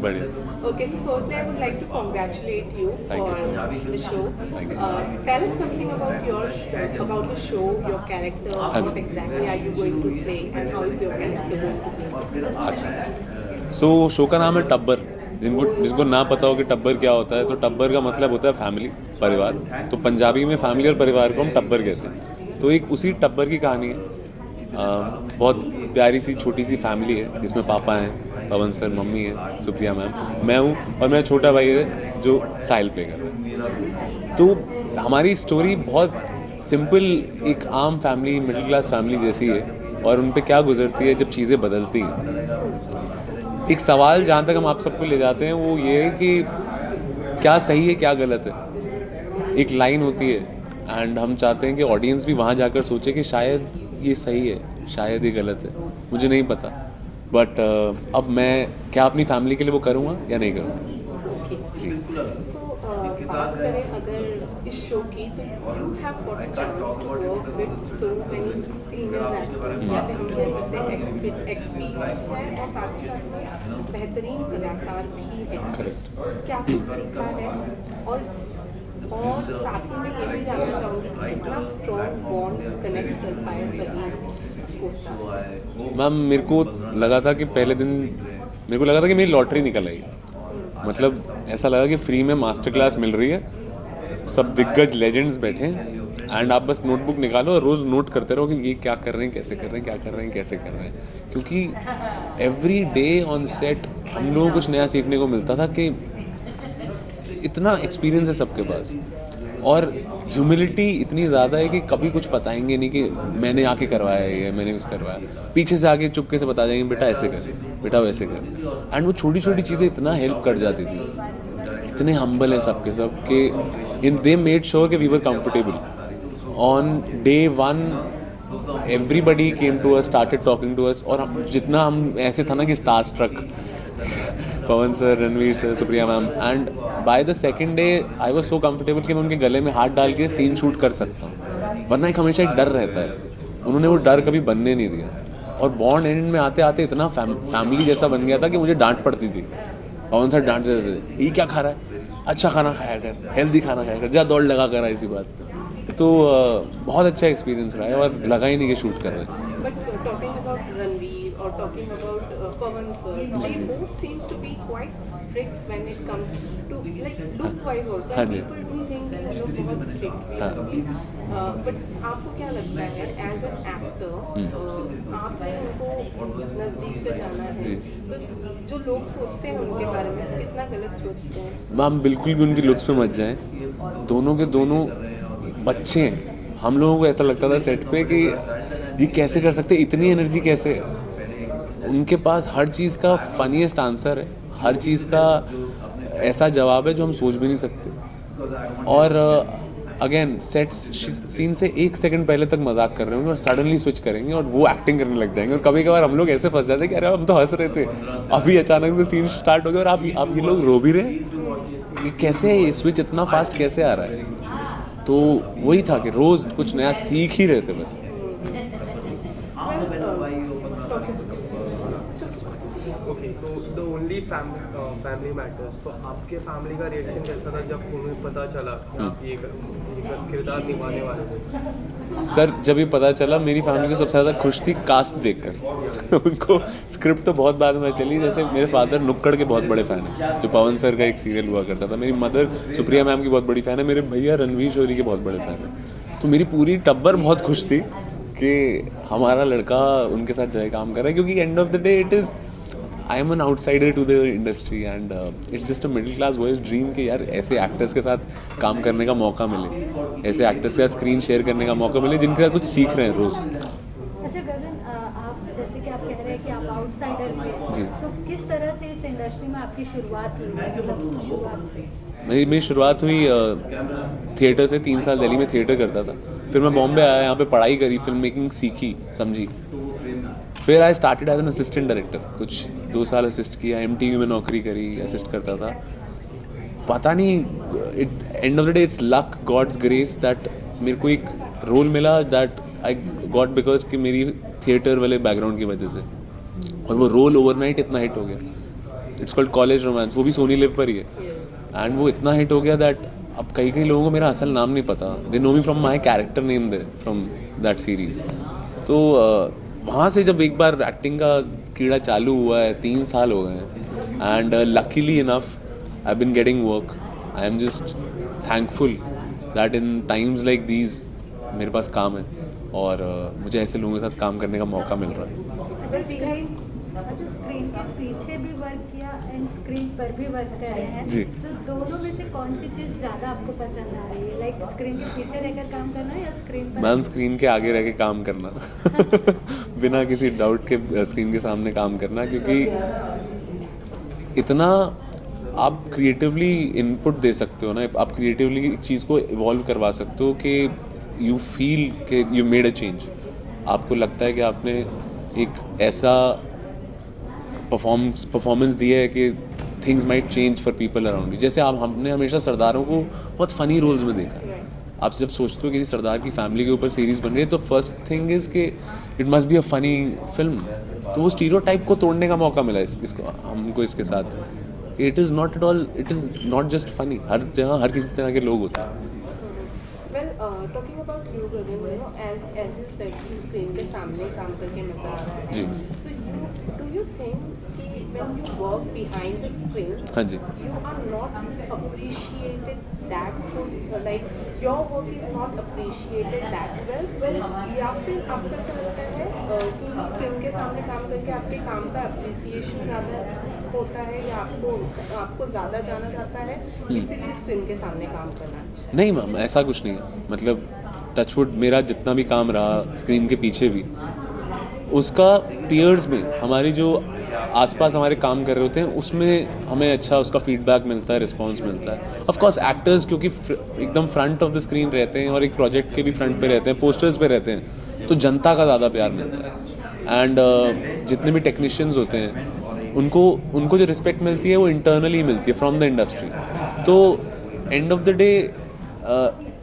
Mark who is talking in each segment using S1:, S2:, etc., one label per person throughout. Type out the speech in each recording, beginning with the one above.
S1: बढ़िया।
S2: Okay, so firstly, I would like to congratulate you
S1: Thank you
S2: for
S1: so much.
S2: the show.
S1: Thank you.
S2: Tell us something about about the show, your character,
S1: हाँ
S2: what
S1: ji.
S2: exactly are you going to play, and how is your character going to play?
S1: अच्छा, सो show का नाम है टब्बर। जिनको जिसको ना पता हो कि टब्बर क्या होता है, तो टब्बर का मतलब होता है फैमिली, परिवार। तो पंजाबी में फैमिली और परिवार को हम टब्बर कहते हैं। तो एक उसी टब्बर की कहानी है। बहुत प्यारी सी छोटी सी फैमिली है जिसमें पापा हैं, पवन सर, मम्मी है, सुप्रिया मैम, मैं हूँ और मेरा छोटा भाई है जो साहिल प्ले कर रहा है। तो हमारी स्टोरी बहुत सिंपल, एक आम फैमिली, मिडिल क्लास फैमिली जैसी है, और उन पे क्या गुजरती है जब चीज़ें बदलती हैं। एक सवाल जहाँ तक हम आप सबको ले जाते हैं वो ये है कि क्या सही है क्या गलत है। एक लाइन होती है एंड हम चाहते हैं कि ऑडियंस भी वहाँ जाकर सोचे कि शायद ये सही है, शायद ये गलत है, मुझे नहीं पता। बट अब मैं क्या अपनी फैमिली के लिए वो करूँगा या नहीं करूँगा। जी।
S2: So, बात करें अगर इस शो की, तो you have got a chance to work with so many senior actors, या फिर हम कह सकते हैं एक्सपीरियंस है, और साथ ही साथ में बेहतरीन कलाकार भी हैं।
S1: करेक्ट।
S2: क्या कुछ सीखा है, और साथ ही में ये भी जानना चाहूँगी कि कितना स्ट्रॉन्ग बॉन्ड कनेक्ट कर पाए सभी को।
S1: मैम, मेरे को लगा था कि पहले दिन मेरे को लगा था कि मेरी लॉटरी निकल आई। मतलब ऐसा लगा कि फ्री में मास्टर क्लास मिल रही है, सब दिग्गज लेजेंड्स बैठे हैं एंड आप बस नोटबुक निकालो और रोज़ नोट करते रहो कि ये क्या कर रहे हैं, कैसे कर रहे हैं, क्या कर रहे हैं, कैसे कर रहे हैं। क्योंकि एवरी डे ऑन सेट हम लोगों को कुछ नया सीखने को मिलता था कि इतना एक्सपीरियंस है सबके पास, और ह्यूमिलिटी इतनी ज़्यादा है कि कभी कुछ बताएंगे नहीं कि मैंने आके करवाया है या मैंने कुछ करवाया। पीछे से आके चुपके से बता जाएंगे बेटा ऐसे कर, बेटा वैसे कर। एंड वो छोटी छोटी चीज़ें इतना हेल्प कर जाती थी। इतने हम्बल है सबके सब कि इन दे मेड श्योर कि we were comfortable on day one. Everybody came to us, started talking to us, और जितना हम ऐसे था ना कि starstruck, Pavan sir, Ranveer sir, Supriya ma'am, and by the second day I was so comfortable कि मैं उनके गले में हाथ डाल के सीन शूट कर सकता हूँ। वरना एक हमेशा एक डर रहता है, उन्होंने वो डर कभी बनने नहीं दिया। और बॉन्ड एंड में आते आते इतना फैमिली जैसा बन गया था कि मुझे डांट पड़ती थी। पवन सर डांट देते थे, ये क्या खा रहा है, अच्छा खाना खाया कर, हेल्दी खाना खाया कर, जा दौड़ लगा कर, ऐसी बात। तो बहुत अच्छा एक्सपीरियंस रहा है, और लगा ही नहीं कि शूट कर रहे हैं।
S2: But talking about Ranveer or talking about Pawan sir, they both seems to be quite strict when it comes to like look wise also.
S1: हाँ
S2: And
S1: ji.
S2: people do think कि वो लोग बहुत strict भी हैं। But आपको क्या लगता है as an actor, आपने उनको नज़दीक से जाना है,
S1: जी।
S2: तो जो लोग सोचते हैं उनके बारे में कितना गलत सोचते हैं?
S1: मैम, बिल्कुल भी उनकी लुक्स पे मत जाएं। दोनों के दोनों बच्चे हैं। हम लोगों को ऐसा लगता था सेट पे कि ये कैसे कर सकते, इतनी एनर्जी कैसे है। उनके पास हर चीज़ का फनीएस्ट आंसर है, हर चीज़ का ऐसा जवाब है जो हम सोच भी नहीं सकते। और अगेन सेट्स सीन से एक सेकंड पहले तक मजाक कर रहे होंगे और सडनली स्विच करेंगे और वो एक्टिंग करने लग जाएंगे। और कभी कभार हम लोग ऐसे फंस जाते हैं कि अरे हम तो हंस रहे थे, अभी अचानक से सीन स्टार्ट हो गया और आप ये लोग रो भी रहे हैं, ये कैसे है, ये स्विच इतना फास्ट कैसे आ रहा है। तो वही था कि रोज़ कुछ नया सीख ही रहे थे बस।
S3: ओके, तो द ओनली फैमिली मैटर्स, तो आपके फैमिली का रिएक्शन कैसा था जब उन्हें पता चला कि आप ये किरदार निभाने वाले थे?
S1: सर, जब ये पता चला मेरी फैमिली को सबसे ज़्यादा खुश थी कास्ट देखकर। उनको स्क्रिप्ट तो बहुत बाद में चली। जैसे मेरे फादर नुक्कड़ के बहुत बड़े फ़ैन हैं, जो पवन सर का एक सीरियल हुआ करता था। मेरी मदर सुप्रिया मैम की बहुत बड़ी फ़ैन है। मेरे भैया रणवीर शोरी के बहुत बड़े फ़ैन हैं। तो मेरी पूरी टब्बर बहुत खुश थी कि हमारा लड़का उनके साथ जो है काम कर रहा है, क्योंकि end of the day it is I am an outsider to the industry and it's just a middle class boy's dream कि यार ऐसे एक्टर्स के साथ काम करने का मौका मिले, ऐसे एक्टर्स के साथ स्क्रीन शेयर करने का मौका मिले जिनके साथ कुछ सीख रहे हैं रोज़।
S4: अच्छा गगन, आप जैसे कि आप कह रहे हैं कि आप आउटसाइडर थे,
S1: जी।
S4: तो किस तरह से इस इंडस्ट्री में आपकी शुरुआत हुई, मतलब शुरुआत?
S1: मेरी शुरुआत हुई थिएटर से। 3 साल दिल्ली में थिएटर करता था। फिर मैं बॉम्बे आया, यहाँ पे पढ़ाई करी, फिल्म मेकिंग सीखी, समझी। फिर I started as an assistant director. कुछ 2 साल असिस्ट किया, MTV में नौकरी करी, असिस्ट करता था। पता नहीं, end of the day it's luck, God's grace that मेरे को एक रोल मिला दैट आई गॉट बिकॉज कि मेरी थिएटर वाले बैकग्राउंड की वजह से, और वो रोल ओवरनाइट इतना हिट हो गया। इट्स कॉल्ड कॉलेज रोमांस, वो भी सोनी लिव पर ही है। एंड वो इतना हिट हो गया दैट अब कई कई लोगों को मेरा असल नाम नहीं पता, they know me from my character name they from that series. तो वहाँ से जब एक बार एक्टिंग का कीड़ा चालू हुआ है, 3 साल हो गए हैं, and luckily enough I been getting work. I am just thankful that in times like these मेरे पास काम है, और मुझे ऐसे लोगों के साथ काम करने का मौका मिल रहा है।
S4: अच्छा, स्क्रीन के पीछे भी वर्क किया एंड स्क्रीन पर भी वर्क कर रहे हैं
S1: जी।
S4: तो दोनों में से कौन सी चीज़ ज़्यादा आपको पसंद आ रही है, लाइक स्क्रीन के पीछे रहकर काम करना या स्क्रीन पर?
S1: मैम स्क्रीन के आगे रह के काम करना बिना किसी डाउट के स्क्रीन के सामने काम करना, क्योंकि इतना आप क्रिएटिवली इनपुट दे सकते हो ना, आप क्रिएटिवली एक चीज़ को इवॉल्व करवा सकते हो कि यू फील कि यू मेड अ चेंज। आपको लगता है कि आपने एक ऐसा परफॉर्मेंस दिया है कि things might change for people around you. जैसे आप हमने हमेशा सरदारों को बहुत फ़नी रोल्स में देखा है। आप जब सोचते हो कि किसी सरदार की फैमिली के ऊपर सीरीज़ बन रही है तो फर्स्ट थिंग इज़ कि it must be a funny film. तो वो स्टीरियोटाइप को तोड़ने का मौका मिला इसको हमको इसके साथ। It is not at all, it is not just funny. हर जगह हर किसी तरह के लोग होते हैं।
S2: Well, talking about you, Gagan, you know, as you said, कि स्क्रीन के सामने काम करके मजा आ रहा है।
S1: जी।
S2: So do you think कि when you work behind the screen,
S1: हाँ जी।
S2: you are not appreciated that good, like your work is not appreciated that well, या फिर आपको ऐसा लगता है कि स्क्रीन के सामने काम करके आपके काम का appreciation ज़्यादा होता है, या आपको ज़्यादा जाना जाता है, इसीलिए स्क्रीन के सामने काम करना अच्छा है?
S1: नहीं मैम, ऐसा कुछ नहीं है। मतलब टचवुड मेरा जितना भी काम रहा स्क्रीन के पीछे भी, उसका पीयर्स में हमारी जो आसपास हमारे काम कर रहे होते हैं उसमें हमें अच्छा उसका फीडबैक मिलता है, रिस्पांस मिलता है। ऑफ कोर्स एक्टर्स क्योंकि एकदम फ्रंट ऑफ द स्क्रीन रहते हैं और एक प्रोजेक्ट के भी फ्रंट पे रहते हैं, पोस्टर्स पे रहते हैं, तो जनता का ज़्यादा प्यार मिलता है। एंड जितने भी टेक्नीशियंस होते हैं उनको जो रिस्पेक्ट मिलती है वो इंटरनली मिलती है फ्रॉम द इंडस्ट्री। तो एंड ऑफ द डे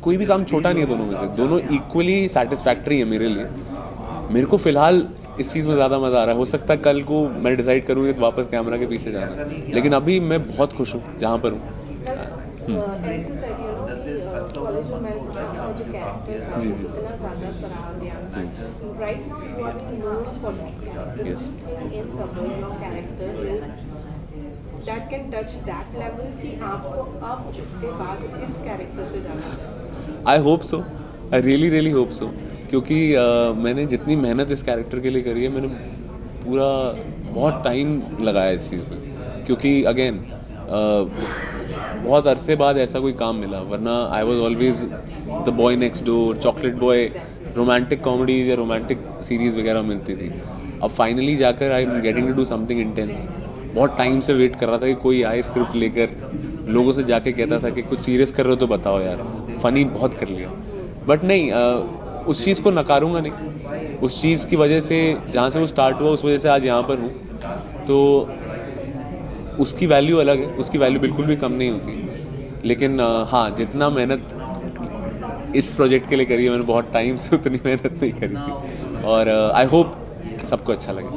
S1: कोई भी काम छोटा नहीं है दोनों में से, दोनों इक्वली सेटिस्फैक्ट्री है मेरे लिए। मेरे को फ़िलहाल इस चीज़ में ज़्यादा मज़ा आ रहा है। हो सकता है कल को मैं डिसाइड करूँगी तो वापस कैमरा के पीछे जाना, लेकिन अभी मैं बहुत खुश हूँ जहाँ पर हूँ।
S2: कॉलेज रोमांस का जो कैरेक्टर था
S1: जी,
S2: वो
S1: जी।
S2: इतना ज़्यादा सराहा गया था। Right now you are known for that.
S1: Yes.
S2: In cover your character is that can touch that level कि आपको अब उसके बाद इस कैरेक्टर से जाना चाहिए।
S1: I hope so, I really hope so, क्योंकि मैंने जितनी मेहनत इस कैरेक्टर के लिए करी है, मैंने पूरा बहुत टाइम लगाया इस चीज़ में, क्योंकि अगेन बहुत अरसे बाद ऐसा कोई काम मिला, वरना I was always the boy next door, chocolate boy, romantic comedies या रोमांटिक सीरीज़ वगैरह मिलती थी। अब फाइनली जाकर I am getting to do something intense. बहुत टाइम से वेट कर रहा था कि कोई आए स्क्रिप्ट लेकर, लोगों से जाके कहता था कि कुछ सीरियस कर रहे हो तो बताओ यार, फ़नी बहुत कर लिया। बट नहीं, उस चीज़ को नकारूंगा नहीं। उस चीज़ की वजह से जहाँ से वो स्टार्ट हुआ उस वजह से आज यहाँ पर हूँ, तो उसकी वैल्यू अलग है, उसकी वैल्यू बिल्कुल भी कम नहीं होती। लेकिन हाँ, जितना मेहनत इस प्रोजेक्ट के लिए करी है मैंने बहुत टाइम से उतनी मेहनत नहीं करी थी, और आई होप सबको अच्छा लगे।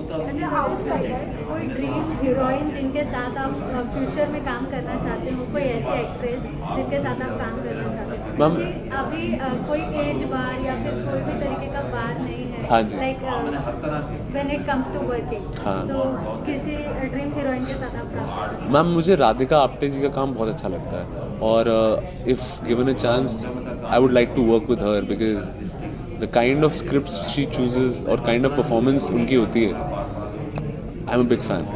S4: कोई ड्रीम हीरोइन जिनके साथ आप फ्यूचर में काम करना चाहते हो, कोई ऐसी एक्ट्रेस जिनके साथ आप काम करना चाहते हो?
S1: मैम,
S4: क्योंकि अभी कोई एज बार या फिर कोई भी तरीके का बार नहीं है।
S1: हाँ जी।
S4: Like when it comes to working,
S1: हाँ।
S4: तो किसी ड्रीम हीरोइन के साथ आप काम करते हो?
S1: मैम, मुझे राधिका आप्टे जी का काम बहुत अच्छा लगता है, और if given a chance I would like to work with her, because the kind of scripts she chooses और काइंड ऑफ परफॉर्मेंस उनकी होती है, I am a big fan.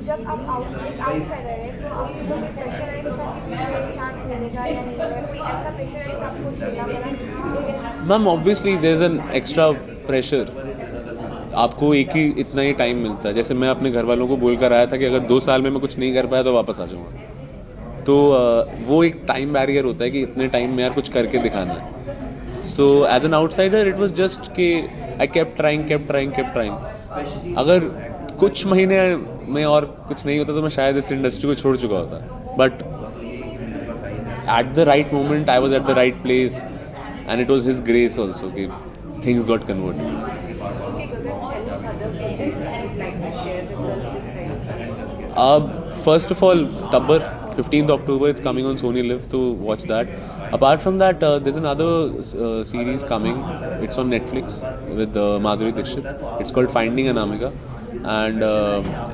S5: जब आप आउटसाइडर है तो आपको भी प्रेशराइज करके पीछे चांस मिलेगा या नहीं मिलेगा, कोई ऐसा प्रेशराइज आपको झेलना पड़ा?
S1: Ma'am, obviously there is an extra pressure. आपको एक ही इतना ही टाइम मिलता है। जैसे मैं अपने घर वालों को बोल कर आया था कि अगर 2 साल में मैं कुछ नहीं कर पाया तो वापस आ जाऊँगा। तो वो एक टाइम बैरियर होता है कि इतने टाइम में यार कुछ करके दिखाना है। So as an outsider it was just कि आई केप्ट ट्राइंग। अगर कुछ महीने में और कुछ नहीं होता तो मैं शायद इस इंडस्ट्री को छोड़ चुका होता, but at the right moment I was at the right place, and it was his grace also कि things got converted.
S2: Okay, Gagan, any other projects you would like to share with us this time?
S1: First of all, Tubber, 15th October, it's coming on Sony Live to watch that. Apart from that, there's another series coming. It's on Netflix with Madhuri Dixit. It's called Finding Anamika, and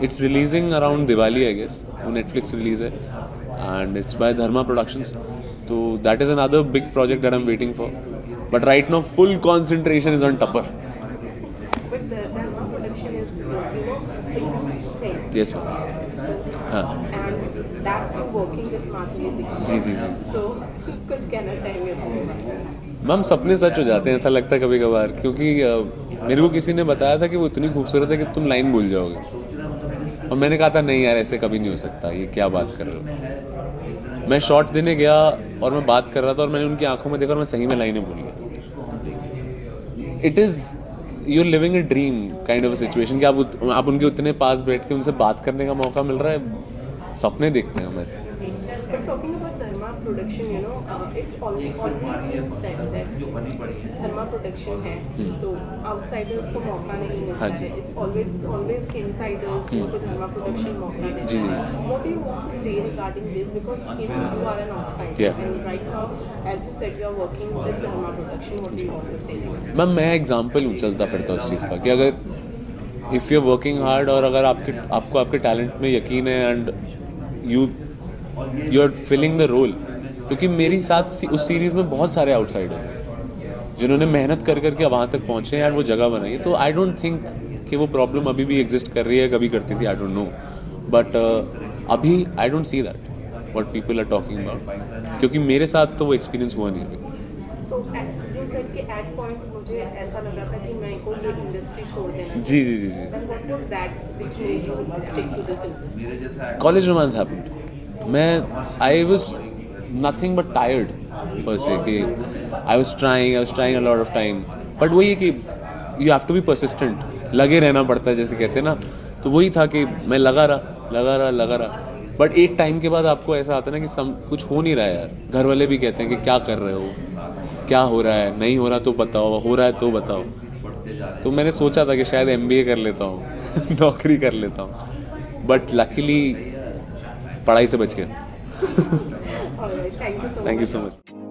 S1: it's releasing around Diwali, I guess. वो Netflix release है, and it's by Dharma Productions. So that is another big project that I'm waiting for. But right now, full concentration is on Tubber.
S2: But the Dharma production is, a huge thing.
S1: Yes, ma'am. हाँ.
S2: And that you're working with Madhuri Dixit.
S1: Ji ji ji.
S2: So कुछ कहना चाहेंगे तो?
S1: Ma'am सपने सच हो जाते हैं, ऐसा लगता है कभी कभार, क्योंकि मेरे को किसी ने बताया था कि वो इतनी खूबसूरत है कि तुम लाइन भूल जाओगे, और मैंने कहा था नहीं यार ऐसे कभी नहीं हो सकता, ये क्या बात कर रहे हो। मैं शॉट देने गया और मैं बात कर रहा था और मैंने उनकी आंखों में देखा और मैं सही में लाइनें भूल गया। It is you're living a dream kind of a situation कि आप उनके उतने पास बैठ के उनसे बात करने का मौका मिल रहा है, सपने देखते हैं हम ऐसे।
S2: But talking about Dharma production, it's always been said that Dharma production है, तो outsiders को मौका नहीं मिलता
S1: हाँ
S2: है।
S1: जी।
S2: It's always insiders जिनको Dharma production मौका देता
S1: जी, जी।
S2: है। What do you want to say regarding this? Because you are an outsider,
S1: Yeah.
S2: and right now, as you said, you are working with Dharma production. What do you want to say?
S1: Ma'am मैं example हूँ चलता फिरता उस चीज़ का, कि अगर if you are working hard और अगर आपको आपके टैलेंट में यकीन है and you are filling the role, क्योंकि मेरी साथ उस सीरीज़ में बहुत सारे आउटसाइडर्स हैं जिन्होंने मेहनत कर करके वहाँ तक पहुँचे हैं और वो जगह बनाई है, तो आई डोंट थिंक कि वो प्रॉब्लम अभी भी एग्जिस्ट कर रही है, कभी करती थी, आई डोंट नो, बट अभी I don't see that what people are talking about, क्योंकि मेरे साथ तो वो एक्सपीरियंस हुआ नहीं है।
S2: So you said कि at point मुझे ऐसा लगा था कि मैं को ये इंडस्ट्री छोड़ देना।
S1: जी जी जी जी।
S2: Then what was that which made you stick to this industry?
S1: College romance happened. I was nothing but tired per se, कि I was trying a lot of time, but वही है कि you have to be persistent, लगे रहना पड़ता है जैसे कहते हैं ना, तो वही था कि मैं लगा रहा, बट एक टाइम के बाद आपको ऐसा आता है ना कि कुछ हो नहीं रहा है यार, घर वाले भी कहते हैं कि क्या कर रहे हो, क्या हो रहा है, नहीं हो रहा तो बताओ, हो रहा है तो बताओ, तो मैंने सोचा था कि शायद MBA कर लेता हूँ नौकरी कर लेता हूँ, बट लकीली पढ़ाई से बच गया।
S2: Alright, thank you so much.
S1: Thank you so much.